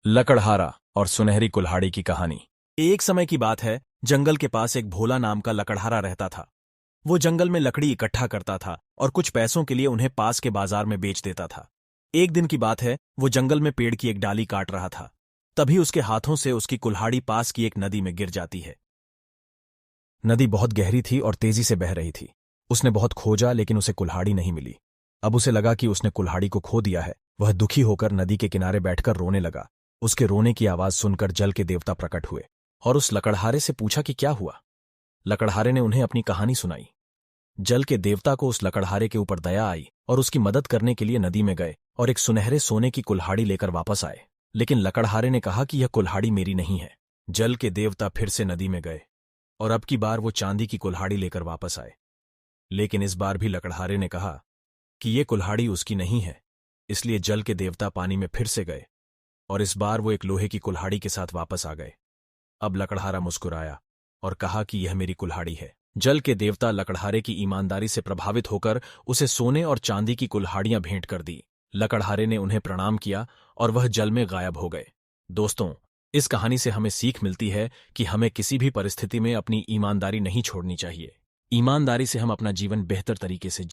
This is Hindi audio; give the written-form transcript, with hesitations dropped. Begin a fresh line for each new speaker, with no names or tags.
लकड़हारा और सुनहरी कुल्हाड़ी की कहानी। एक समय की बात है, जंगल के पास एक भोला नाम का लकड़हारा रहता था। वो जंगल में लकड़ी इकट्ठा करता था और कुछ पैसों के लिए उन्हें पास के बाजार में बेच देता था। एक दिन की बात है, वो जंगल में पेड़ की एक डाली काट रहा था। तभी उसके हाथों से उसकी कुल्हाड़ी पास की एक नदी में गिर जाती है। नदी बहुत गहरी थी और तेजी से बह रही थी। उसने बहुत खोजा लेकिन उसे कुल्हाड़ी नहीं मिली। अब उसे लगा कि उसने कुल्हाड़ी को खो दिया है। वह दुखी होकर नदी के किनारे बैठकर रोने लगा। उसके रोने की आवाज सुनकर जल के देवता प्रकट हुए और उस लकड़हारे से पूछा कि क्या हुआ। लकड़हारे ने उन्हें अपनी कहानी सुनाई। जल के देवता को उस लकड़हारे के ऊपर दया आई और उसकी मदद करने के लिए नदी में गए और एक सुनहरे सोने की कुल्हाड़ी लेकर वापस आए। लेकिन लकड़हारे ने कहा कि यह कुल्हाड़ी मेरी नहीं है। जल के देवता फिर से नदी में गए और अब की बार वो चांदी की कुल्हाड़ी लेकर वापस आए। लेकिन इस बार भी लकड़हारे ने कहा कि ये कुल्हाड़ी उसकी नहीं है। इसलिए जल के देवता पानी में फिर से गए और इस बार वो एक लोहे की कुल्हाड़ी के साथ वापस आ गए। अब लकड़हारा मुस्कुराया और कहा कि यह मेरी कुल्हाड़ी है। जल के देवता लकड़हारे की ईमानदारी से प्रभावित होकर उसे सोने और चांदी की कुल्हाड़ियां भेंट कर दी। लकड़हारे ने उन्हें प्रणाम किया और वह जल में गायब हो गए। दोस्तों, इस कहानी से हमें सीख मिलती है कि हमें किसी भी परिस्थिति में अपनी ईमानदारी नहीं छोड़नी चाहिए। ईमानदारी से हम अपना जीवन बेहतर तरीके से